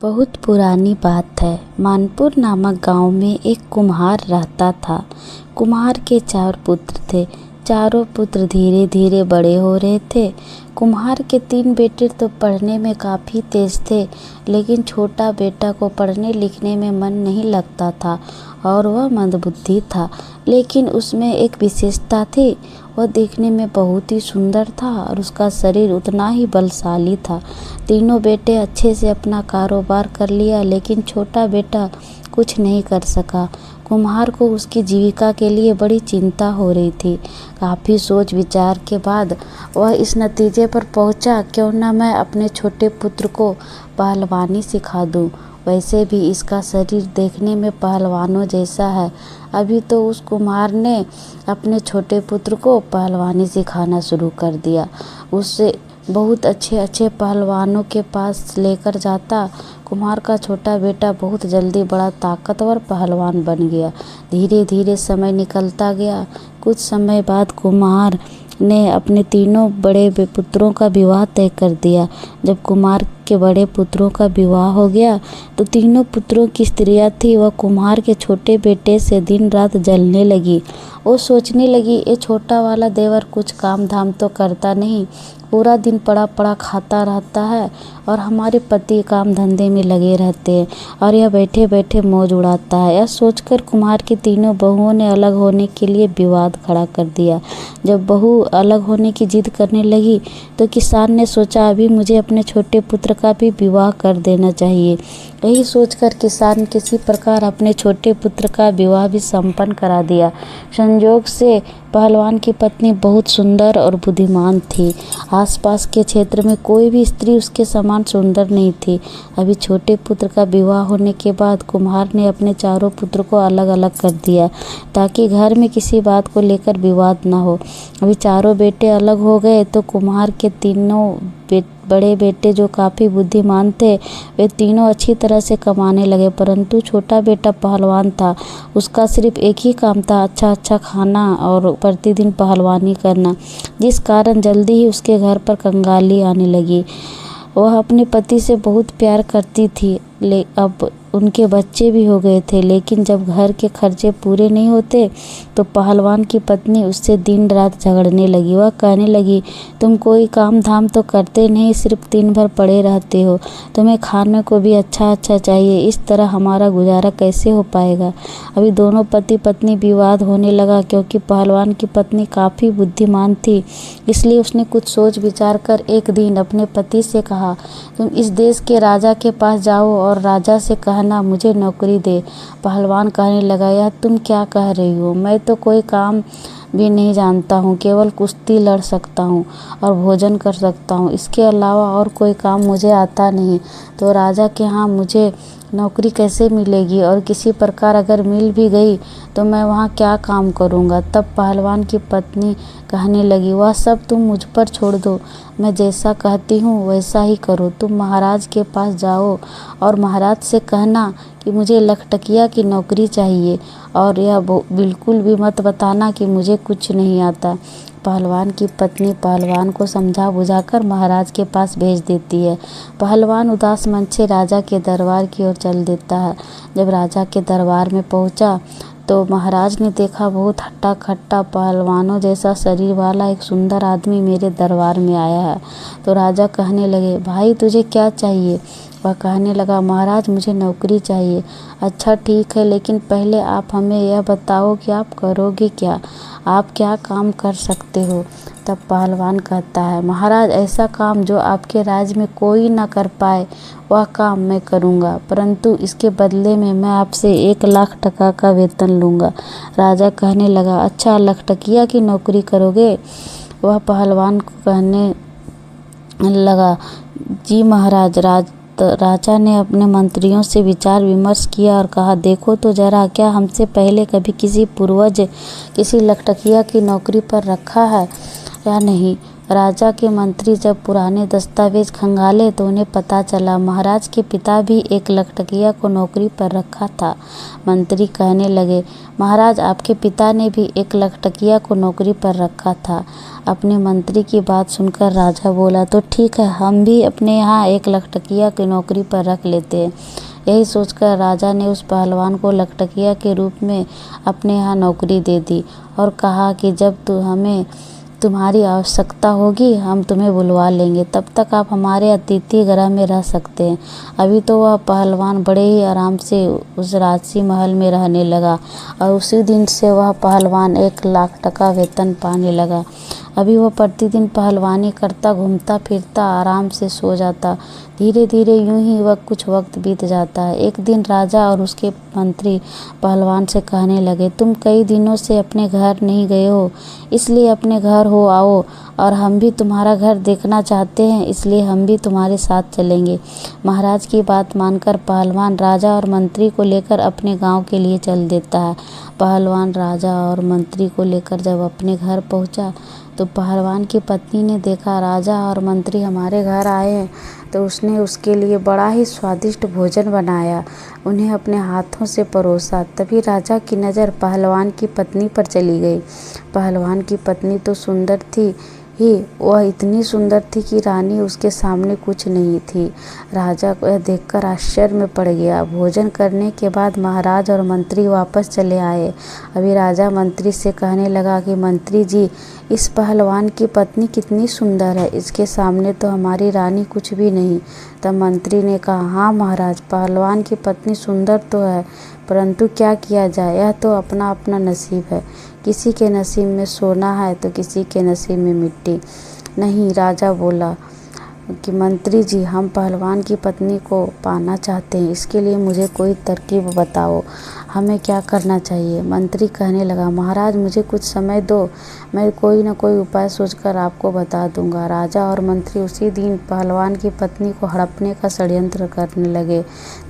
बहुत पुरानी बात है। मानपुर नामक गांव में एक कुम्हार रहता था। कुम्हार के 4 पुत्र थे। चारों पुत्र धीरे धीरे बड़े हो रहे थे। कुम्हार के 3 बेटे तो पढ़ने में काफ़ी तेज थे, लेकिन छोटा बेटा को पढ़ने लिखने में मन नहीं लगता था और वह मंदबुद्धि था। लेकिन उसमें एक विशेषता थी, वह देखने में बहुत ही सुंदर था और उसका शरीर उतना ही बलशाली था। तीनों बेटे अच्छे से अपना कारोबार कर लिया, लेकिन छोटा बेटा कुछ नहीं कर सका। कुम्हार को उसकी जीविका के लिए बड़ी चिंता हो रही थी। काफ़ी सोच विचार के बाद वह इस नतीजे पर पहुंचा, क्यों न मैं अपने छोटे पुत्र को पहलवानी सिखा दूं। वैसे भी इसका शरीर देखने में पहलवानों जैसा है। अभी तो उस कुम्हार ने अपने छोटे पुत्र को पहलवानी सिखाना शुरू कर दिया। उससे बहुत अच्छे अच्छे पहलवानों के पास लेकर जाता। कुम्हार का छोटा बेटा बहुत जल्दी बड़ा ताकतवर पहलवान बन गया। धीरे धीरे समय निकलता गया। कुछ समय बाद कुम्हार ने अपने तीनों बड़े पुत्रों का विवाह तय कर दिया। जब कुम्हार के बड़े पुत्रों का विवाह हो गया तो तीनों पुत्रों की स्त्रियां थी, वह कुम्हार के छोटे बेटे से दिन रात जलने लगी। वो सोचने लगी, ये छोटा वाला देवर कुछ काम धाम तो करता नहीं, पूरा दिन पड़ा पड़ा खाता रहता है और हमारे पति काम धंधे में लगे रहते हैं और यह बैठे बैठे मौज उड़ाता है। यह सोचकर कुम्हार की तीनों बहुओं ने अलग होने के लिए विवाद खड़ा कर दिया। जब बहू अलग होने की जिद करने लगी तो किसान ने सोचा, अभी मुझे अपने छोटे पुत्र का भी विवाह कर देना चाहिए। यही सोचकर किसान किसी प्रकार अपने छोटे पुत्र का विवाह भी संपन्न करा दिया। संयोग से पहलवान की पत्नी बहुत सुंदर और बुद्धिमान थी। आसपास के क्षेत्र में कोई भी स्त्री उसके समान सुंदर नहीं थी। अभी छोटे पुत्र का विवाह होने के बाद कुम्हार ने अपने चारों पुत्र को अलग अलग कर दिया, ताकि घर में किसी बात को लेकर विवाद न हो। अभी चारों बेटे अलग हो गए तो कुम्हार के तीनों बड़े बेटे जो काफ़ी बुद्धिमान थे, वे तीनों अच्छी तरह से कमाने लगे। परंतु छोटा बेटा पहलवान था, उसका सिर्फ एक ही काम था, अच्छा अच्छा खाना और प्रतिदिन पहलवानी करना, जिस कारण जल्दी ही उसके घर पर कंगाली आने लगी। वह अपने पति से बहुत प्यार करती थी, अब उनके बच्चे भी हो गए थे, लेकिन जब घर के खर्चे पूरे नहीं होते तो पहलवान की पत्नी उससे दिन रात झगड़ने लगी। वह कहने लगी, तुम कोई काम धाम तो करते नहीं, सिर्फ दिन भर पड़े रहते हो, तुम्हें खाने को भी अच्छा अच्छा चाहिए, इस तरह हमारा गुजारा कैसे हो पाएगा। अभी दोनों पति पत्नी विवाद होने लगा, क्योंकि पहलवान की पत्नी काफ़ी बुद्धिमान थी। इसलिए उसने कुछ सोच विचार कर एक दिन अपने पति से कहा, तुम इस देश के राजा के पास जाओ और राजा से कहना मुझे नौकरी दे। पहलवान कहने लगा, यह तुम क्या कह रही हो, मैं तो कोई काम भी नहीं जानता हूँ, केवल कुश्ती लड़ सकता हूँ और भोजन कर सकता हूँ, इसके अलावा और कोई काम मुझे आता नहीं। तो राजा के यहाँ मुझे नौकरी कैसे मिलेगी, और किसी प्रकार अगर मिल भी गई तो मैं वहाँ क्या काम करूँगा। तब पहलवान की पत्नी कहने लगी, वह सब तुम मुझ पर छोड़ दो, मैं जैसा कहती हूँ वैसा ही करो। तुम महाराज के पास जाओ और महाराज से कहना कि मुझे लखटकिया की नौकरी चाहिए, और यह बिल्कुल भी मत बताना कि मुझे कुछ नहीं आता। पहलवान की पत्नी पहलवान को समझा बुझाकर महाराज के पास भेज देती है। पहलवान उदास मन से राजा के दरबार की ओर चल देता है। जब राजा के दरबार में पहुंचा तो महाराज ने देखा, बहुत हट्टा खट्टा पहलवानों जैसा शरीर वाला एक सुंदर आदमी मेरे दरबार में आया है। तो राजा कहने लगे, भाई तुझे क्या चाहिए। वह कहने लगा, महाराज मुझे नौकरी चाहिए। अच्छा ठीक है, लेकिन पहले आप हमें यह बताओ कि आप करोगे क्या, आप क्या काम कर सकते हो। तब पहलवान कहता है, महाराज ऐसा काम जो आपके राज्य में कोई ना कर पाए वह काम मैं करूँगा, परंतु इसके बदले में मैं आपसे 1 लाख टका का वेतन लूँगा। राजा कहने लगा, अच्छा लखटकिया की नौकरी करोगे। वह पहलवान को कहने लगा, जी महाराज। राजा ने अपने मंत्रियों से विचार विमर्श किया और कहा, देखो तो जरा, क्या हमसे पहले कभी किसी पूर्वज किसी लखटकिया की नौकरी पर रखा है या नहीं। राजा के मंत्री जब पुराने दस्तावेज खंगाले तो उन्हें पता चला महाराज के पिता भी एक लखटकिया को नौकरी पर रखा था। मंत्री कहने लगे, महाराज आपके पिता ने भी एक लखटकिया को नौकरी पर रखा था। अपने मंत्री की बात सुनकर राजा बोला, तो ठीक है, हम भी अपने यहाँ एक लखटकिया की नौकरी पर रख लेते हैं। यही सोचकर राजा ने उस पहलवान को लखटकिया के रूप में अपने यहाँ नौकरी दे दी और कहा कि जब तुम्हारी आवश्यकता होगी हम तुम्हें बुलवा लेंगे, तब तक आप हमारे अतिथि गृह में रह सकते हैं। अभी तो वह पहलवान बड़े ही आराम से उस राजसी महल में रहने लगा और उसी दिन से वह पहलवान 1 लाख टका वेतन पाने लगा। अभी वह प्रतिदिन पहलवानी करता, घूमता फिरता, आराम से सो जाता। धीरे धीरे यूं ही वह कुछ वक्त बीत जाता है। एक दिन राजा और उसके मंत्री पहलवान से कहने लगे, तुम कई दिनों से अपने घर नहीं गए हो, इसलिए अपने घर हो आओ, और हम भी तुम्हारा घर देखना चाहते हैं, इसलिए हम भी तुम्हारे साथ चलेंगे। महाराज की बात मानकर पहलवान राजा और मंत्री को लेकर अपने गांव के लिए चल देता है। पहलवान राजा और मंत्री को लेकर जब अपने घर पहुंचा तो पहलवान की पत्नी ने देखा राजा और मंत्री हमारे घर आए हैं, तो उसने उसके लिए बड़ा ही स्वादिष्ट भोजन बनाया, उन्हें अपने हाथों से परोसा। तभी राजा की नज़र पहलवान की पत्नी पर चली गई। पहलवान की पत्नी तो सुंदर थी ही, वह इतनी सुंदर थी कि रानी उसके सामने कुछ नहीं थी। राजा को यह देखकर आश्चर्य में पड़ गया। भोजन करने के बाद महाराज और मंत्री वापस चले आए। अभी राजा मंत्री से कहने लगा कि मंत्री जी, इस पहलवान की पत्नी कितनी सुंदर है, इसके सामने तो हमारी रानी कुछ भी नहीं। तब मंत्री ने कहा, हाँ महाराज, पहलवान की पत्नी सुंदर तो है, परंतु क्या किया जाए, यह तो अपना अपना नसीब है। किसी के नसीब में सोना है तो किसी के नसीब में मिट्टी। नहीं, राजा बोला कि मंत्री जी, हम पहलवान की पत्नी को पाना चाहते हैं, इसके लिए मुझे कोई तरकीब बताओ, हमें क्या करना चाहिए। मंत्री कहने लगा, महाराज मुझे कुछ समय दो, मैं कोई न कोई उपाय सोचकर आपको बता दूंगा। राजा और मंत्री उसी दिन पहलवान की पत्नी को हड़पने का षड्यंत्र करने लगे।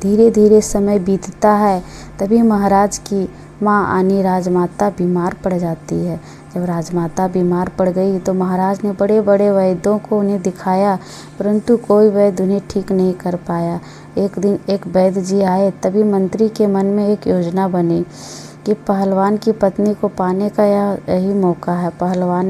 धीरे धीरे समय बीतता है, तभी महाराज की माँ यानी राजमाता बीमार पड़ जाती है। जब राजमाता बीमार पड़ गई तो महाराज ने बड़े बड़े वैद्यों को उन्हें दिखाया, परंतु कोई वैद्य उन्हें ठीक नहीं कर पाया। एक दिन एक वैद्य जी आए, तभी मंत्री के मन में एक योजना बनी कि पहलवान की पत्नी को पाने का यही मौका है। पहलवान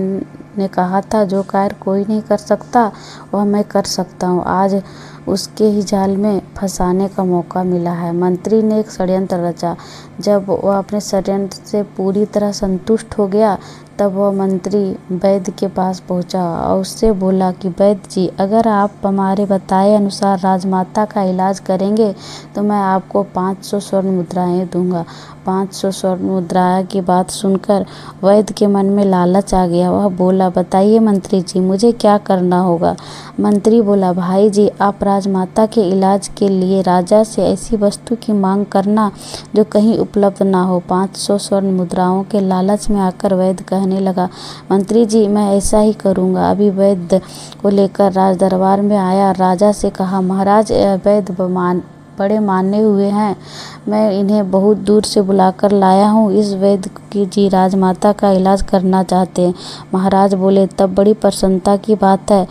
ने कहा था, जो कार्य कोई नहीं कर सकता वह मैं कर सकता हूँ, आज उसके ही जाल में फंसाने का मौका मिला है। मंत्री ने एक षड्यंत्र रचा। जब वह अपने षड्यंत्र से पूरी तरह संतुष्ट हो गया, तब वह मंत्री वैद्य के पास पहुंचा और उससे बोला कि वैद्य जी, अगर आप हमारे बताए अनुसार राजमाता का इलाज करेंगे तो मैं आपको 500 स्वर्ण मुद्राएं दूंगा। 500 स्वर्ण मुद्राएं की बात सुनकर वैद्य के मन में लालच आ गया। वह बोला, बताइए मंत्री जी, मुझे क्या करना होगा। मंत्री बोला, भाई जी, आप राजमाता के इलाज के लिए राजा से ऐसी वस्तु की मांग करना जो कहीं उपलब्ध ना हो। 500 स्वर्ण मुद्राओं के लालच में आकर वैद्य कहने लगा, मंत्री जी, मैं ऐसा ही करूँगा। अभी वैद्य को लेकर राज दरबार में आया, राजा से कहा, महाराज वैद्य बड़े माने हुए हैं, मैं इन्हें बहुत दूर से बुलाकर लाया हूँ। इस वैद्य की जी राजमाता का इलाज करना चाहते हैं। महाराज बोले, तब बड़ी प्रसन्नता की बात है।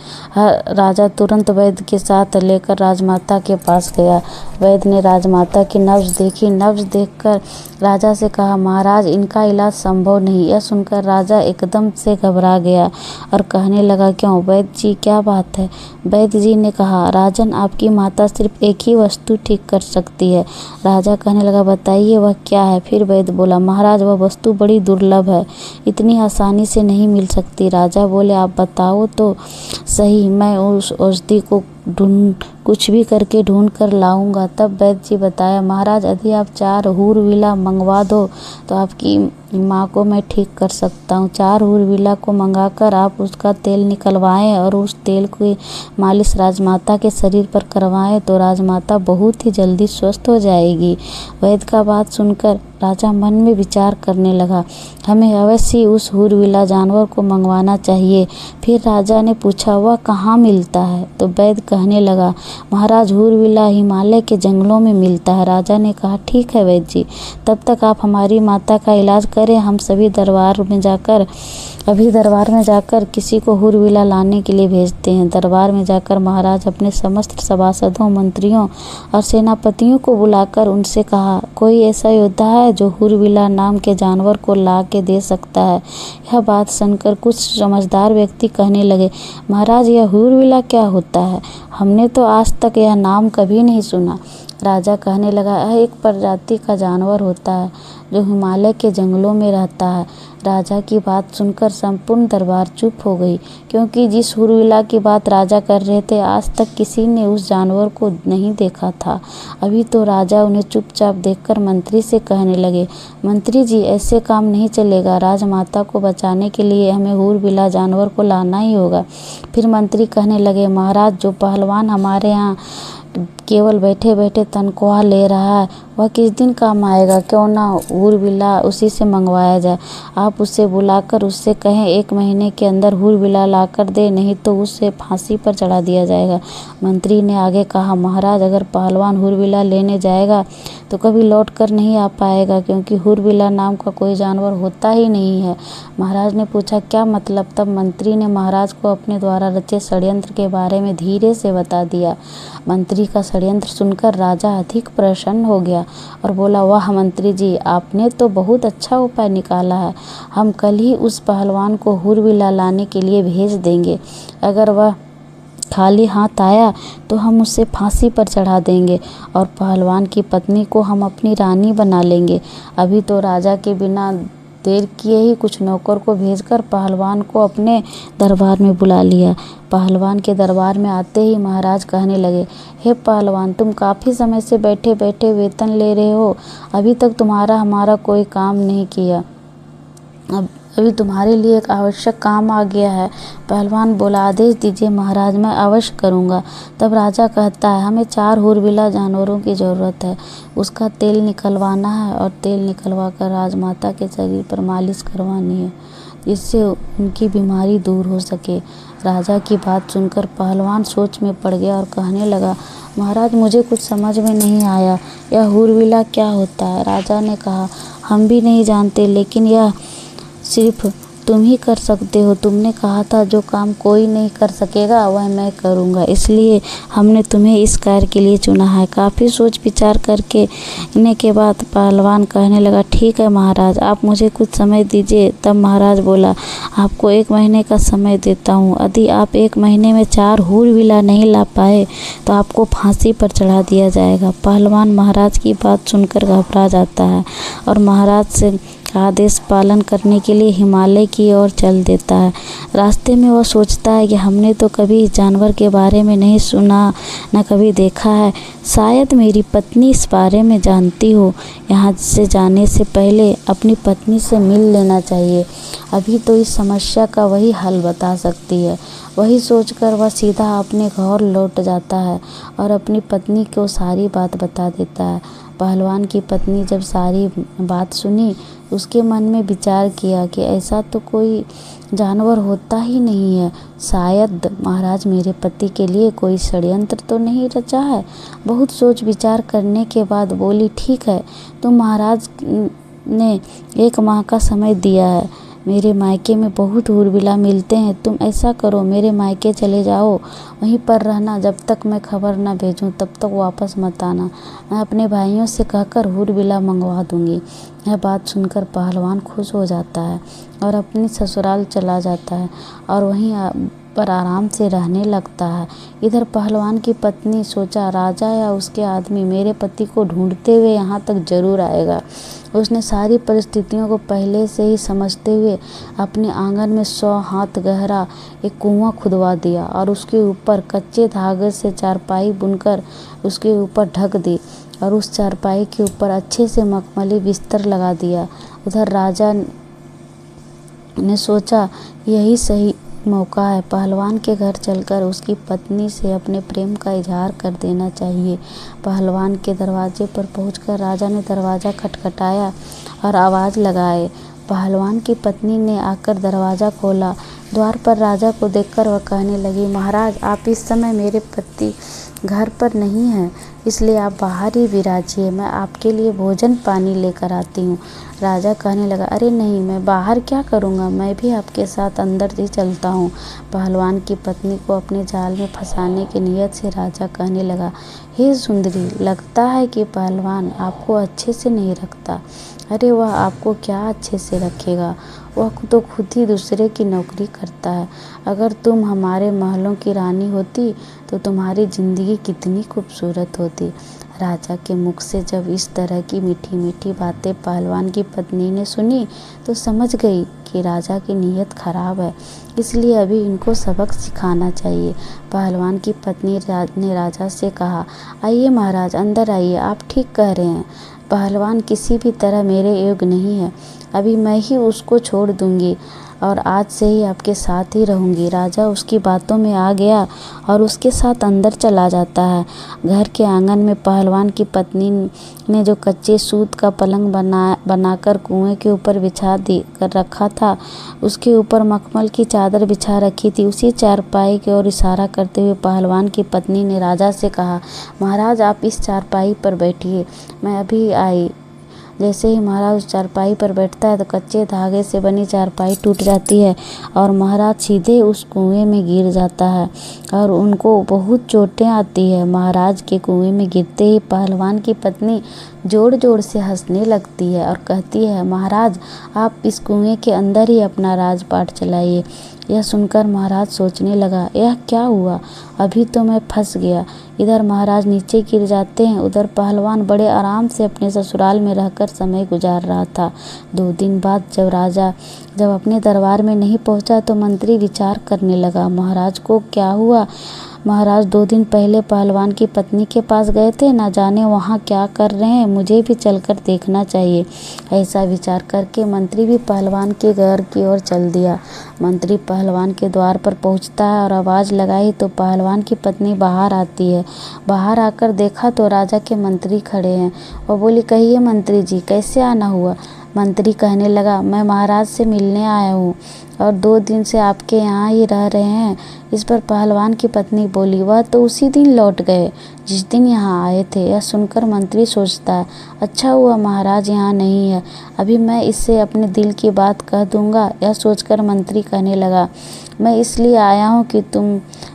राजा तुरंत वैद्य के साथ लेकर राजमाता के पास गया। वैद्य ने राजमाता की नब्ज देखी। नब्ज देखकर राजा से कहा, महाराज, इनका इलाज संभव नहीं। यह सुनकर राजा एकदम से घबरा गया और कहने लगा, क्यों वैद्य जी, क्या बात है। वैद्य जी ने कहा, राजन, आपकी माता सिर्फ एक ही वस्तु ठीक कर सकती है। राजा कहने लगा, बताइए वह क्या है। फिर वैद्य बोला, महाराज, वह वस्तु बड़ी दुर्लभ है, इतनी आसानी से नहीं मिल सकती। राजा बोले, आप बताओ तो सही, मैं उस औषधि को कुछ भी करके ढूंढ कर लाऊंगा। तब वैद्य जी बताया, महाराज, यदि आप 4 हूरविला मंगवा दो तो आपकी माँ को मैं ठीक कर सकता हूँ। 4 हूरविला को मंगाकर आप उसका तेल निकलवाएं और उस तेल की मालिश राजमाता के शरीर पर करवाएं तो राजमाता बहुत ही जल्दी स्वस्थ हो जाएगी। वैद्य का बात सुनकर राजा मन में विचार करने लगा, हमें अवश्य उस हूरविला जानवर को मंगवाना चाहिए। फिर राजा ने पूछा, वह कहाँ मिलता है। तो वैद्य कहने लगा, महाराज, हूरविला हिमालय के जंगलों में मिलता है। राजा ने कहा, ठीक है वैद्य जी, तब तक आप हमारी माता का इलाज करें, हम अभी दरबार में जाकर किसी को हुरविला लाने के लिए भेजते हैं। दरबार में जाकर महाराज अपने समस्त सभासदों, मंत्रियों और सेनापतियों को बुलाकर उनसे कहा, कोई ऐसा योद्धा है जो हुरविला नाम के जानवर को ला के दे सकता है। यह बात सुनकर कुछ समझदार व्यक्ति कहने लगे, महाराज यह हुरविला क्या होता है? हमने तो आज तक यह नाम कभी नहीं सुना। राजा कहने लगा, यह एक प्रजाति का जानवर होता है जो हिमालय के जंगलों में रहता है। राजा की बात सुनकर संपूर्ण दरबार चुप हो गई, क्योंकि जिस हुरविला की बात राजा कर रहे थे आज तक किसी ने उस जानवर को नहीं देखा था। अभी तो राजा उन्हें चुपचाप देखकर मंत्री से कहने लगे, मंत्री जी ऐसे काम नहीं चलेगा, राजमाता को बचाने के लिए हमें हुरविला जानवर को लाना ही होगा। फिर मंत्री कहने लगे, महाराज जो पहलवान हमारे यहाँ केवल बैठे बैठे तनख्वाह ले रहा है वह किस दिन काम आएगा? क्यों ना हुरविला उसी से मंगवाया जाए। आप उसे बुलाकर उससे कहें 1 महीने के अंदर हुरविला ला कर दे, नहीं तो उसे फांसी पर चढ़ा दिया जाएगा। मंत्री ने आगे कहा, महाराज अगर पहलवान हुरविला लेने जाएगा तो कभी लौट कर नहीं आ पाएगा, क्योंकि हुरविला नाम का कोई जानवर होता ही नहीं है। महाराज ने पूछा, क्या मतलब? तब मंत्री ने महाराज को अपने द्वारा रचे षड्यंत्र के बारे में धीरे से बता दिया। मंत्री का षड्यंत्र सुनकर राजा अधिक प्रसन्न हो गया और बोला, वाह मंत्री जी, आपने तो बहुत अच्छा उपाय निकाला है। हम कल ही उस पहलवान को हुरविला लाने के लिए भेज देंगे। अगर वह खाली हाथ आया तो हम उसे फांसी पर चढ़ा देंगे और पहलवान की पत्नी को हम अपनी रानी बना लेंगे। अभी तो राजा के बिना देर किए ही कुछ नौकर को भेजकर पहलवान को अपने दरबार में बुला लिया। पहलवान के दरबार में आते ही महाराज कहने लगे, हे पहलवान, तुम काफ़ी समय से बैठे बैठे वेतन ले रहे हो, अभी तक तुम्हारा हमारा कोई काम नहीं किया। अभी तुम्हारे लिए एक आवश्यक काम आ गया है। पहलवान बोला, आदेश दीजिए महाराज, मैं अवश्य करूँगा। तब राजा कहता है, हमें 4 हुरविला जानवरों की ज़रूरत है। उसका तेल निकलवाना है और तेल निकलवा कर राजमाता के शरीर पर मालिश करवानी है, जिससे उनकी बीमारी दूर हो सके। राजा की बात सुनकर पहलवान सोच में पड़ गया और कहने लगा, महाराज मुझे कुछ समझ में नहीं आया, यह हुरविला क्या होता है? राजा ने कहा, हम भी नहीं जानते, लेकिन यह सिर्फ तुम ही कर सकते हो। तुमने कहा था जो काम कोई नहीं कर सकेगा वह मैं करूँगा, इसलिए हमने तुम्हें इस कार्य के लिए चुना है। काफ़ी सोच विचार करने के बाद पहलवान कहने लगा, ठीक है महाराज, आप मुझे कुछ समय दीजिए। तब महाराज बोला, आपको 1 महीने का समय देता हूँ। यदि आप 1 महीने में 4 हुरविला नहीं ला पाए तो आपको फांसी पर चढ़ा दिया जाएगा। पहलवान महाराज की बात सुनकर घबरा जाता है और महाराज से आदेश पालन करने के लिए हिमालय की ओर चल देता है। रास्ते में वह सोचता है कि हमने तो कभी इस जानवर के बारे में नहीं सुना, न कभी देखा है। शायद मेरी पत्नी इस बारे में जानती हो। यहाँ से जाने से पहले अपनी पत्नी से मिल लेना चाहिए, अभी तो इस समस्या का वही हल बता सकती है। वही सोचकर वह सीधा अपने घर लौट जाता है और अपनी पत्नी को सारी बात बता देता है। पहलवान की पत्नी जब सारी बात सुनी, उसके मन में विचार किया कि ऐसा तो कोई जानवर होता ही नहीं है। शायद महाराज मेरे पति के लिए कोई षड्यंत्र तो नहीं रचा है। बहुत सोच विचार करने के बाद बोली, ठीक है, तुम महाराज ने 1 माह का समय दिया है। मेरे मायके में बहुत हुरविला मिलते हैं। तुम ऐसा करो, मेरे मायके चले जाओ, वहीं पर रहना। जब तक मैं खबर न भेजूं तब तक वापस मत आना। मैं अपने भाइयों से कहकर हुरविला मंगवा दूंगी। यह बात सुनकर पहलवान खुश हो जाता है और अपनी ससुराल चला जाता है और वहीं पर आराम से रहने लगता है। इधर पहलवान की पत्नी सोचा, राजा या उसके आदमी मेरे पति को ढूंढते हुए यहाँ तक जरूर आएगा। उसने सारी परिस्थितियों को पहले से ही समझते हुए अपने आंगन में 100 हाथ गहरा एक कुआं खुदवा दिया और उसके ऊपर कच्चे धागे से चारपाई बुनकर उसके ऊपर ढक दी और उस चारपाई के ऊपर अच्छे से मखमली बिस्तर लगा दिया। उधर राजा ने सोचा, यही सही मौका है, पहलवान के घर चलकर उसकी पत्नी से अपने प्रेम का इजहार कर देना चाहिए। पहलवान के दरवाजे पर पहुंचकर राजा ने दरवाज़ा खटखटाया और आवाज़ लगाए। पहलवान की पत्नी ने आकर दरवाज़ा खोला। द्वार पर राजा को देखकर वह कहने लगी, महाराज आप इस समय मेरे पति घर पर नहीं हैं। इसलिए आप बाहर ही विराजिए, मैं आपके लिए भोजन पानी लेकर आती हूँ। राजा कहने लगा, अरे नहीं, मैं बाहर क्या करूँगा, मैं भी आपके साथ अंदर ही चलता हूँ। पहलवान की पत्नी को अपने जाल में फंसाने की नीयत से राजा कहने लगा, हे सुंदरी, लगता है कि पहलवान आपको अच्छे से नहीं रखता। अरे वह आपको क्या अच्छे से रखेगा, वह तो खुद ही दूसरे की नौकरी करता है। अगर तुम हमारे महलों की रानी होती तो तुम्हारी ज़िंदगी कितनी खूबसूरत होती। राजा के मुख से जब इस तरह की मीठी मीठी बातें पहलवान की पत्नी ने सुनी तो समझ गई कि राजा की नीयत खराब है, इसलिए अभी इनको सबक सिखाना चाहिए। पहलवान की पत्नी ने राजा से कहा, आइए महाराज, अंदर आइए, आप ठीक कह रहे हैं। पहलवान किसी भी तरह मेरे योग्य नहीं है, अभी मैं ही उसको छोड़ दूंगी और आज से ही आपके साथ ही रहूंगी। राजा उसकी बातों में आ गया और उसके साथ अंदर चला जाता है। घर के आंगन में पहलवान की पत्नी ने जो कच्चे सूत का पलंग बनाकर कुएं के ऊपर बिछा कर रखा था, उसके ऊपर मखमल की चादर बिछा रखी थी। उसी चारपाई की ओर इशारा करते हुए पहलवान की पत्नी ने राजा से कहा, महाराज आप इस चारपाई पर बैठिए, मैं अभी आई। जैसे ही महाराज उस चारपाई पर बैठता है तो कच्चे धागे से बनी चारपाई टूट जाती है और महाराज सीधे उस कुएं में गिर जाता है और उनको बहुत चोटें आती है। महाराज के कुएं में गिरते ही पहलवान की पत्नी जोर जोर से हंसने लगती है और कहती है, महाराज आप इस कुएं के अंदर ही अपना राजपाट चलाइए। यह सुनकर महाराज सोचने लगा, यह क्या हुआ, अभी तो मैं फंस गया। इधर महाराज नीचे गिर जाते हैं, उधर पहलवान बड़े आराम से अपने ससुराल में रहकर समय गुजार रहा था। 2 दिन बाद जब राजा अपने दरबार में नहीं पहुंचा तो मंत्री विचार करने लगा, महाराज को क्या हुआ। महाराज 2 दिन पहले पहलवान की पत्नी के पास गए थे, ना जाने वहाँ क्या कर रहे हैं, मुझे भी चलकर देखना चाहिए। ऐसा विचार करके मंत्री भी पहलवान के घर की ओर चल दिया। मंत्री पहलवान के द्वार पर पहुँचता है और आवाज़ लगाई तो पहलवान की पत्नी बाहर आती है। बाहर आकर देखा तो राजा के मंत्री खड़े हैं। वो बोली, कहिए मंत्री जी, कैसे आना हुआ। मंत्री कहने लगा, मैं महाराज से मिलने आया हूँ और 2 दिन से आपके यहाँ ही रह रहे हैं। इस पर पहलवान की पत्नी बोली, वह तो उसी दिन लौट गए जिस दिन यहाँ आए थे। यह सुनकर मंत्री सोचता है, अच्छा हुआ महाराज यहाँ नहीं है, अभी मैं इससे अपने दिल की बात कह दूंगा। यह सोचकर मंत्री कहने लगा, मैं इसलिए आया हूँ कि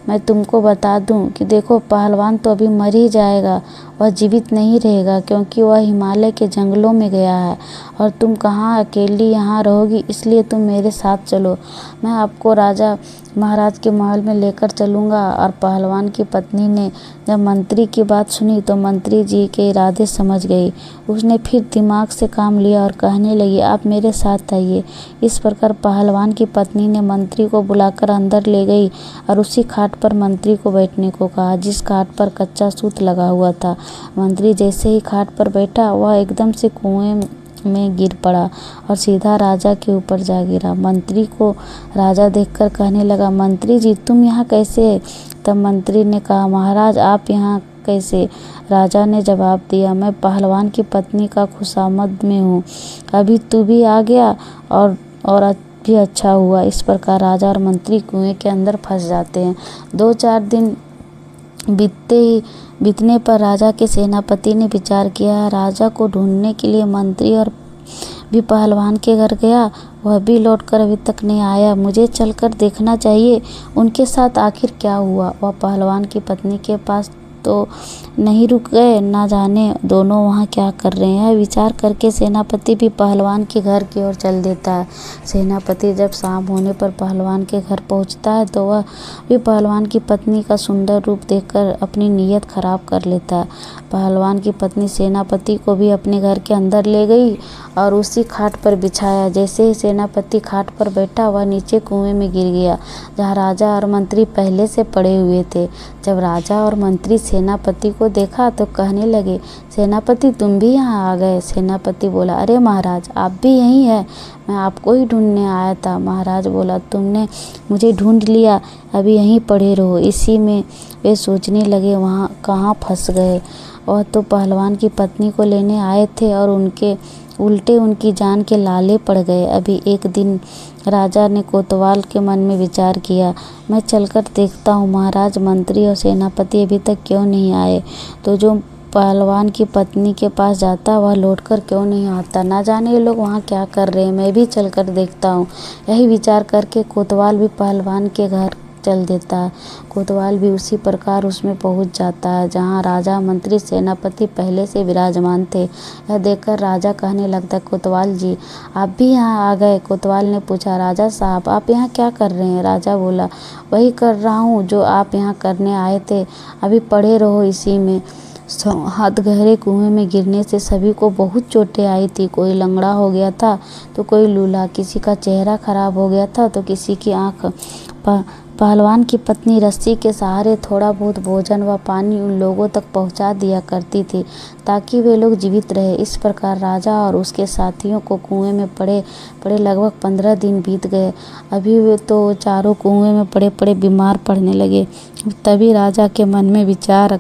मैं तुमको बता दूं कि देखो, पहलवान तो अभी मर ही जाएगा, वह जीवित नहीं रहेगा क्योंकि वह हिमालय के जंगलों में गया है और तुम कहाँ अकेली यहाँ रहोगी, इसलिए तुम मेरे साथ चलो, मैं आपको राजा महाराज के महल में लेकर चलूँगा। और पहलवान की पत्नी ने जब मंत्री की बात सुनी तो मंत्री जी के इरादे समझ गई। उसने फिर दिमाग से काम लिया और कहने लगी, आप मेरे साथ आइए। इस प्रकार पहलवान की पत्नी ने मंत्री को बुलाकर अंदर ले गई और उसी खाट पर मंत्री को बैठने को कहा जिस खाट पर कच्चा सूत लगा हुआ था। मंत्री जैसे ही खाट पर बैठा, वह एकदम से कुएं में गिर पड़ा और सीधा राजा के ऊपर जा गिरा। मंत्री को राजा देखकर कहने लगा, मंत्री जी तुम यहाँ कैसे। तब मंत्री ने कहा, महाराज आप यहाँ कैसे। राजा ने जवाब दिया, मैं पहलवान की पत्नी का खुशामद में हूँ, अभी तू भी आ गया और भी अच्छा हुआ। इस प्रकार राजा और मंत्री कुएं के अंदर फंस जाते हैं। 2-4 दिन बीतने पर राजा के सेनापति ने विचार किया, राजा को ढूंढने के लिए मंत्री और भी पहलवान के घर गया, वह भी लौटकर अभी तक नहीं आया, मुझे चलकर देखना चाहिए उनके साथ आखिर क्या हुआ। वह पहलवान की पत्नी के पास तो नहीं रुक गए, ना जाने दोनों वहाँ क्या कर रहे हैं। विचार करके सेनापति भी पहलवान के घर की ओर चल देता है। सेनापति जब शाम होने पर पहलवान के घर पहुँचता है तो वह भी पहलवान की पत्नी का सुंदर रूप देखकर अपनी नीयत खराब कर लेता है। पहलवान की पत्नी सेनापति को भी अपने घर के अंदर ले गई और उसी खाट पर बिछाया। जैसे ही सेनापति खाट पर बैठा, वह नीचे कुएं में गिर गया जहाँ राजा और मंत्री पहले से पड़े हुए थे। जब राजा और मंत्री सेनापति को देखा तो कहने लगे, सेनापति तुम भी यहाँ आ गए। सेनापति बोला, अरे महाराज आप भी यहीं हैं, मैं आपको ही ढूंढने आया था। महाराज बोला, तुमने मुझे ढूंढ लिया, अभी यहीं पड़े रहो। इसी में वे सोचने लगे, वहाँ कहाँ फंस गए। वह तो पहलवान की पत्नी को लेने आए थे और उनके उल्टे उनकी जान के लाले पड़ गए। अभी एक दिन राजा ने कोतवाल के मन में विचार किया, मैं चलकर देखता हूँ महाराज, मंत्री और सेनापति अभी तक क्यों नहीं आए। तो जो पहलवान की पत्नी के पास जाता, वह लौटकर क्यों नहीं आता। ना जाने ये लोग वहाँ क्या कर रहे हैं, मैं भी चलकर देखता हूँ। यही विचार करके कोतवाल भी पहलवान के घर चल देता है। कोतवाल भी उसी प्रकार उसमें पहुँच जाता है जहाँ राजा, मंत्री, सेनापति पहले से विराजमान थे। यह देखकर राजा कहने लगता, कोतवाल जी आप भी यहाँ आ गए। कोतवाल ने पूछा, राजा साहब आप यहाँ क्या कर रहे हैं। राजा बोला, वही कर रहा हूँ जो आप यहाँ करने आए थे, अभी पड़े रहो इसी में। हाथ गहरे कुएं में गिरने से सभी को बहुत चोटें आई थी। कोई लंगड़ा हो गया था तो कोई लूला, किसी का चेहरा खराब हो गया था तो किसी की आँख। पहलवान की पत्नी रस्सी के सहारे थोड़ा बहुत भोजन व पानी उन लोगों तक पहुंचा दिया करती थी ताकि वे लोग जीवित रहे। इस प्रकार राजा और उसके साथियों को कुएं में पड़े पड़े लगभग 15 दिन बीत गए। अभी वे तो चारों कुएं में पड़े पड़े बीमार पड़ने लगे। तभी राजा के मन में विचार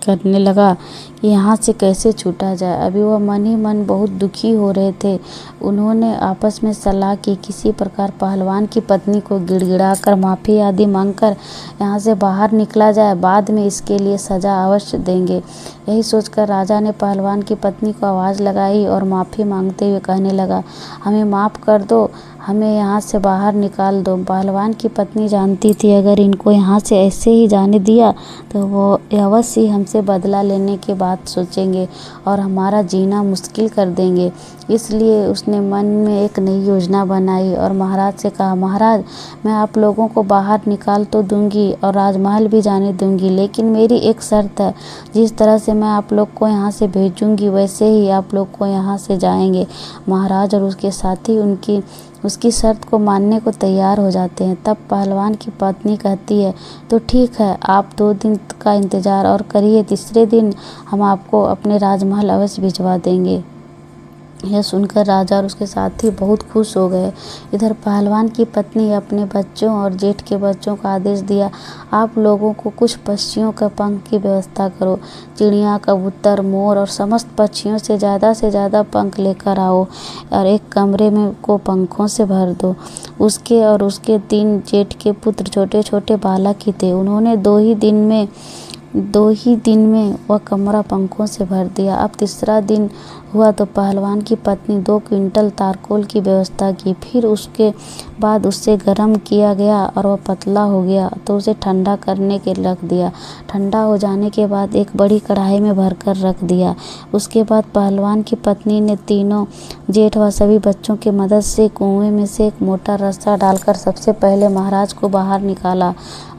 करने लगा कि यहाँ से कैसे छूटा जाए। अभी वह मन ही मन बहुत दुखी हो रहे थे। उन्होंने आपस में सलाह की किसी प्रकार पहलवान की पत्नी को गिड़गिड़ाकर माफ़ी आदि मांगकर यहाँ से बाहर निकला जाए, बाद में इसके लिए सज़ा अवश्य देंगे। यही सोचकर राजा ने पहलवान की पत्नी को आवाज़ लगाई और माफ़ी मांगते हुए कहने लगा, हमें माफ़ कर दो, हमें यहाँ से बाहर निकाल दो। पहलवान की पत्नी जानती थी अगर इनको यहाँ से ऐसे ही जाने दिया तो वो अवश्य ही हमसे बदला लेने की बात सोचेंगे और हमारा जीना मुश्किल कर देंगे। इसलिए उसने मन में एक नई योजना बनाई और महाराज से कहा, महाराज मैं आप लोगों को बाहर निकाल तो दूंगी और राजमहल भी जाने दूंगी, लेकिन मेरी एक शर्त है, जिस तरह से मैं आप लोग को यहाँ से भेजूंगी वैसे ही आप लोग को यहाँ से जाएंगे। महाराज और उसके साथी उसकी शर्त को मानने को तैयार हो जाते हैं। तब पहलवान की पत्नी कहती है, तो ठीक है, आप 2 दिन का इंतज़ार और करिए, तीसरे दिन हम आपको अपने राजमहल अवश्य भिजवा देंगे। यह सुनकर राजा और उसके साथी बहुत खुश हो गए। इधर पहलवान की पत्नी अपने बच्चों और जेठ के बच्चों का आदेश दिया, आप लोगों को कुछ पक्षियों का पंख की व्यवस्था करो। चिड़िया, कबूतर, मोर और समस्त पक्षियों से ज़्यादा पंख लेकर आओ और एक कमरे में को पंखों से भर दो। उसके और उसके 3 जेठ के पुत्र छोटे छोटे बालक ही थे। उन्होंने 2 ही दिन में वह कमरा पंखों से भर दिया। अब तीसरा दिन हुआ तो पहलवान की पत्नी 2 क्विंटल तारकोल की व्यवस्था की। फिर उसके बाद उससे गर्म किया गया और वह पतला हो गया तो उसे ठंडा करने के रख दिया। ठंडा हो जाने के बाद एक बड़ी कढ़ाई में भरकर रख दिया। उसके बाद पहलवान की पत्नी ने तीनों जेठ व सभी बच्चों की मदद से कुएं में से एक मोटा रस्सा डालकर सबसे पहले महाराज को बाहर निकाला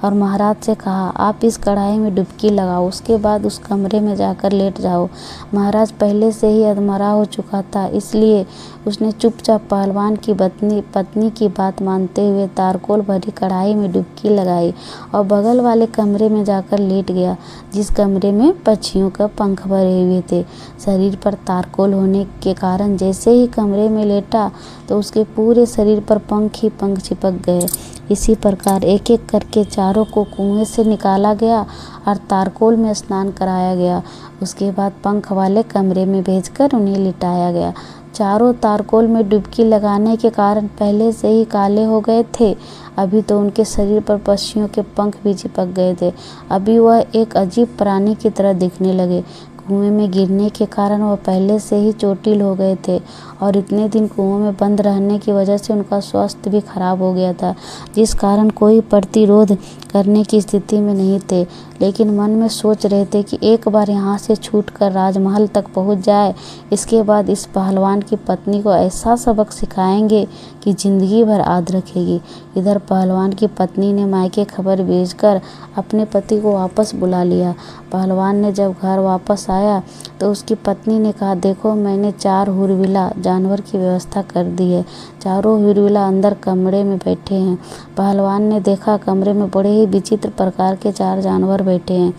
और महाराज से कहा, आप इस कढ़ाई में डुबकी लगाओ, उसके बाद उस कमरे में जाकर लेट जाओ। महाराज पहले से ही अधमरा हो चुका था, इसलिए उसने चुपचाप पहलवान की पत्नी की बात मानते हुए तारकोल भरी कढ़ाई में डुबकी लगाई और बगल वाले कमरे में जाकर लेट गया, जिस कमरे में पक्षियों का पंख भरे हुए थे। शरीर पर तारकोल होने के कारण जैसे ही कमरे में लेटा तो उसके पूरे शरीर पर पंख ही पंख चिपक गए। इसी प्रकार एक एक करके चारों को कुएं से निकाला गया और तारकोल में स्नान कराया गया। उसके बाद पंख वाले कमरे में भेजकर उन्हें लिटाया गया। चारों तारकोल में डुबकी लगाने के कारण पहले से ही काले हो गए थे। अभी तो उनके शरीर पर पक्षियों के पंख भी चिपक गए थे। अभी वह एक अजीब प्राणी की तरह दिखने लगे। कुएं में गिरने के कारण वह पहले से ही चोटिल हो गए थे और इतने दिन कुएं में बंद रहने की वजह से उनका स्वास्थ्य भी खराब हो गया था, जिस कारण कोई प्रतिरोध करने की स्थिति में नहीं थे। लेकिन मन में सोच रहे थे कि एक बार यहाँ से छूटकर राजमहल तक पहुँच जाए, इसके बाद इस पहलवान की पत्नी को ऐसा सबक सिखाएंगे कि जिंदगी भर याद रखेगी। इधर पहलवान की पत्नी ने मायके खबर भेजकर अपने पति को वापस बुला लिया। पहलवान ने जब घर वापस आया तो उसकी पत्नी ने कहा, देखो मैंने 4 हुरविला जानवर की व्यवस्था कर दी है। चारों हुरविला अंदर कमरे में बैठे हैं। पहलवान ने देखा कमरे में बड़े ही विचित्र प्रकार के 4 जानवर बैठे हैं।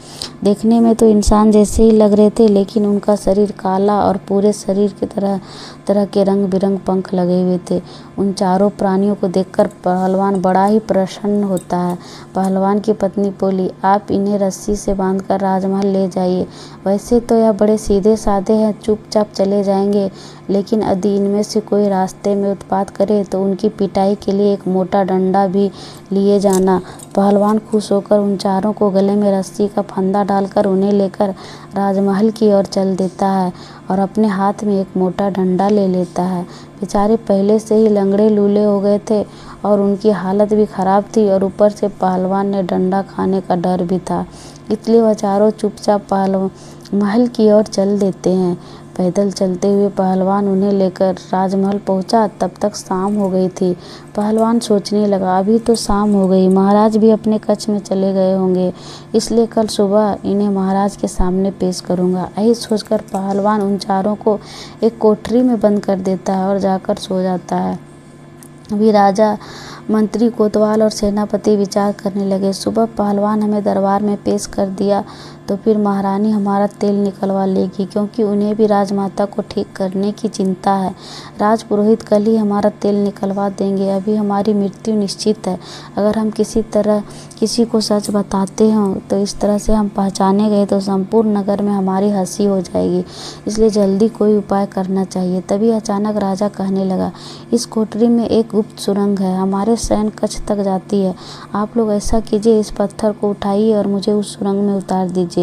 देखने में तो इंसान जैसे ही लग रहे थे, लेकिन उनका शरीर काला और पूरे शरीर की तरह के रंग बिरंग पंख लगे हुए थे। उन चारों प्राणियों को देखकर पहलवान बड़ा ही प्रसन्न होता है। पहलवान की पत्नी बोली, आप इन्हें रस्सी से बांधकर राजमहल ले जाइए। वैसे तो यह बड़े सीधे साधे हैं, चुपचाप चले जाएंगे, लेकिन यदि इनमें से कोई रास्ते में उत्पात करे तो उनकी पिटाई के लिए एक मोटा डंडा भी लिए जाना। पहलवान खुश होकर उन चारों को गले में रस्सी का फंदा डालकर उन्हें लेकर राजमहल की ओर चल देता है और अपने हाथ में एक मोटा डंडा ले लेता है। बेचारे पहले से ही लंगड़े लूले हो गए थे और उनकी हालत भी खराब थी, और ऊपर से पहलवान ने डंडा खाने का डर भी था, इसलिए वह चारों चुपचाप महल की ओर चल देते हैं। पैदल चलते हुए पहलवान उन्हें लेकर राजमहल पहुंचा। तब तक शाम हो गई थी। पहलवान सोचने लगा, अभी तो शाम हो गई, महाराज भी अपने कक्ष में चले गए होंगे, इसलिए कल सुबह इन्हें महाराज के सामने पेश करूंगा। यही सोचकर पहलवान उन चारों को एक कोठरी में बंद कर देता है और जाकर सो जाता है। अभी राजा, मंत्री, कोतवाल और सेनापति विचार करने लगे, सुबह पहलवान हमें दरबार में पेश कर दिया तो फिर महारानी हमारा तेल निकलवा लेगी, क्योंकि उन्हें भी राजमाता को ठीक करने की चिंता है। राजपुरोहित कल ही हमारा तेल निकलवा देंगे। अभी हमारी मृत्यु निश्चित है। अगर हम किसी तरह किसी को सच बताते हों तो इस तरह से हम पहचाने गए तो संपूर्ण नगर में हमारी हंसी हो जाएगी, इसलिए जल्दी कोई उपाय करना चाहिए। तभी अचानक राजा कहने लगा, इस कोठरी में एक गुप्त सुरंग है, हमारे शयन कक्ष तक जाती है। आप लोग ऐसा कीजिए, इस पत्थर को उठाइए और मुझे उस सुरंग में उतार दीजिए।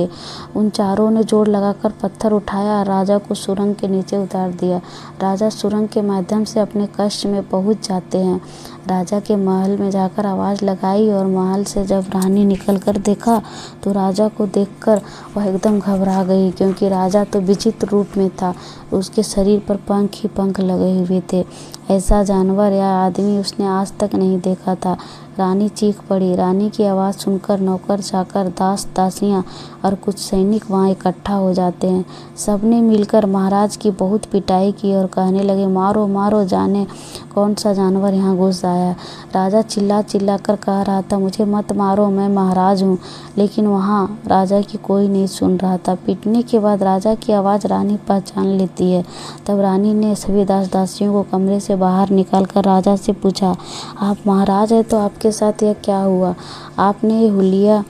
उन चारों ने जोर लगाकर पत्थर उठाया और राजा को सुरंग के नीचे उतार दिया। राजा सुरंग के माध्यम से अपने कक्ष में पहुंच जाते हैं। राजा के महल में जाकर आवाज़ लगाई और महल से जब रानी निकलकर देखा तो राजा को देखकर वह एकदम घबरा गई, क्योंकि राजा तो विचित्र रूप में था। उसके शरीर पर पंख ही पंख लगे हुए थे। ऐसा जानवर या आदमी उसने आज तक नहीं देखा था। रानी चीख पड़ी। रानी की आवाज़ सुनकर नौकर चाकर, दास दासियां और कुछ सैनिक वहां इकट्ठा हो जाते हैं। सबने मिलकर महाराज की बहुत पिटाई की और कहने लगे, मारो मारो, जाने कौन सा जानवर यहाँ घुस आया। राजा चिल्ला चिल्ला कर कह रहा था, मुझे मत मारो, मैं महाराज हूँ, लेकिन वहाँ राजा की कोई नहीं सुन रहा था। पीटने के बाद राजा की आवाज़ रानी पहचान लेती है। तब रानी ने सभी दास दासियों को कमरे से बाहर निकालकर राजा से पूछा, आप महाराज हैं तो आपके साथ यह क्या हुआ? आपने ये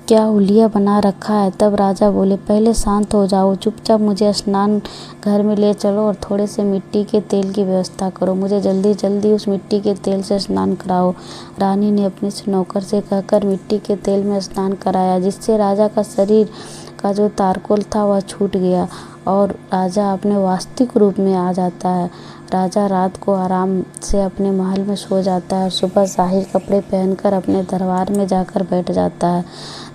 क्या हुलिया बना रखा है? तब राजा बोले, पहले शांत हो जाओ, चुपचाप मुझे स्नान घर में ले चलो और थोड़े से मिट्टी के तेल की व्यवस्था करो। मुझे जल्दी जल्दी उस मिट्टी के तेल से स्नान कराओ। रानी ने अपने से नौकर से कहकर मिट्टी के तेल में स्नान कराया, जिससे राजा का शरीर का जो तारकोल था वह छूट गया और राजा अपने वास्तविक रूप में आ जाता है। राजा रात को आराम से अपने महल में सो जाता है और सुबह शाही कपड़े पहनकर अपने दरबार में जाकर बैठ जाता है।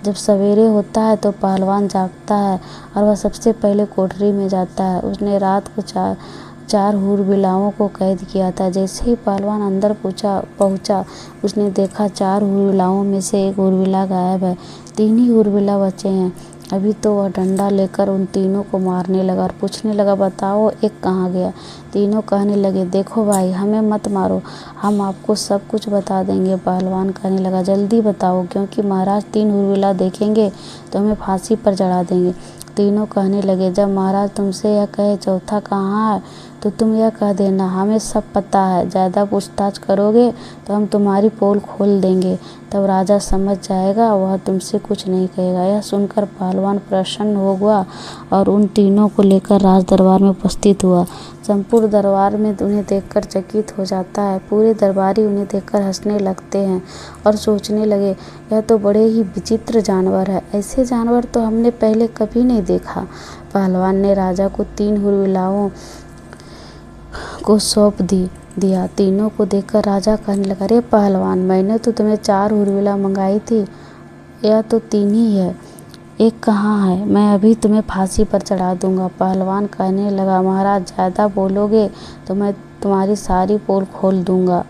जब सवेरे होता है तो पहलवान जागता है और वह सबसे पहले कोठरी में जाता है। उसने रात को चार हूरबिलाओं को कैद किया था। जैसे ही पहलवान अंदर पहुंचा, उसने देखा 4 हूरबिलाओं में से एक हूरबिला गायब है। 3 ही हूरबिला बचे हैं। अभी तो वह डंडा लेकर उन तीनों को मारने लगा और पूछने लगा, बताओ एक कहाँ गया? तीनों कहने लगे, देखो भाई, हमें मत मारो, हम आपको सब कुछ बता देंगे। पहलवान कहने लगा, जल्दी बताओ, क्योंकि महाराज 3 हुरबिला देखेंगे तो हमें फांसी पर चढ़ा देंगे। तीनों कहने लगे, जब महाराज तुमसे यह कहे चौथा कहाँ है तो तुम यह कह देना, हमें सब पता है। ज़्यादा पूछताछ करोगे तो हम तुम्हारी पोल खोल देंगे, तब राजा समझ जाएगा, वह तुमसे कुछ नहीं कहेगा। यह सुनकर पहलवान प्रसन्न हो गया और उन तीनों को लेकर राज दरबार में उपस्थित हुआ। संपूर्ण दरबार में उन्हें देखकर चकित हो जाता है। पूरे दरबारी उन्हें देखकर हंसने लगते हैं और सोचने लगे, यह तो बड़े ही विचित्र जानवर है, ऐसे जानवर तो हमने पहले कभी नहीं देखा। पहलवान ने राजा को 3 हुरबिलाओं को सौंप दिया। तीनों को देखकर राजा कहने लगा, अरे पहलवान, मैंने तो तुम्हें 4 हुरबिला मंगाई थी, यह तो 3 ही है, एक कहाँ है? मैं अभी तुम्हें फांसी पर चढ़ा दूंगा। पहलवान कहने लगा, महाराज ज़्यादा बोलोगे तो मैं तुम्हारी सारी पोल खोल दूंगा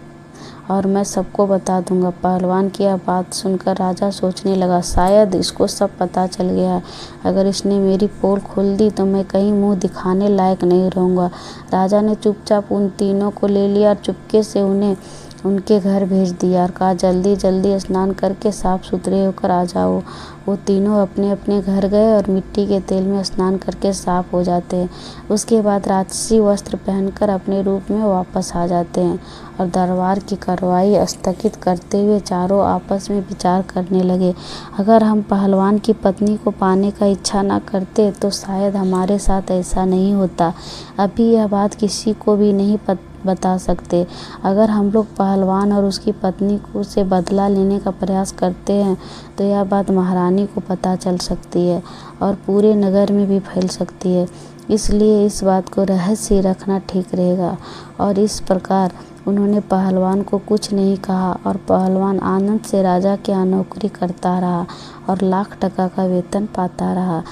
और मैं सबको बता दूंगा। पहलवान की यह बात सुनकर राजा सोचने लगा, शायद इसको सब पता चल गया है। अगर इसने मेरी पोल खोल दी तो मैं कहीं मुंह दिखाने लायक नहीं रहूँगा। राजा ने चुपचाप उन तीनों को ले लिया और चुपके से उन्हें उनके घर भेज दिया और कहा जल्दी जल्दी स्नान करके साफ सुथरे होकर आ जाओ। वो तीनों अपने अपने घर गए और मिट्टी के तेल में स्नान करके साफ हो जाते हैं। उसके बाद राजसी वस्त्र पहनकर अपने रूप में वापस आ जाते हैं और दरबार की कार्रवाई स्थगित करते हुए चारों आपस में विचार करने लगे। अगर हम पहलवान की पत्नी को पाने का इच्छा न करते तो शायद हमारे साथ ऐसा नहीं होता। अभी यह बात किसी को भी नहीं बता सकते। अगर हम लोग पहलवान और उसकी पत्नी को से बदला लेने का प्रयास करते हैं तो यह बात महारानी को पता चल सकती है और पूरे नगर में भी फैल सकती है। इसलिए इस बात को रहस्य रखना ठीक रहेगा। और इस प्रकार उन्होंने पहलवान को कुछ नहीं कहा और पहलवान आनंद से राजा के यहाँ नौकरी करता रहा और लाख टका का वेतन पाता रहा।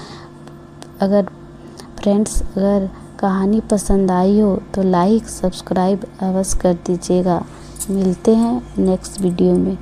अगर कहानी पसंद आई हो तो लाइक सब्सक्राइब अवश्य कर दीजिएगा। मिलते हैं नेक्स्ट वीडियो में।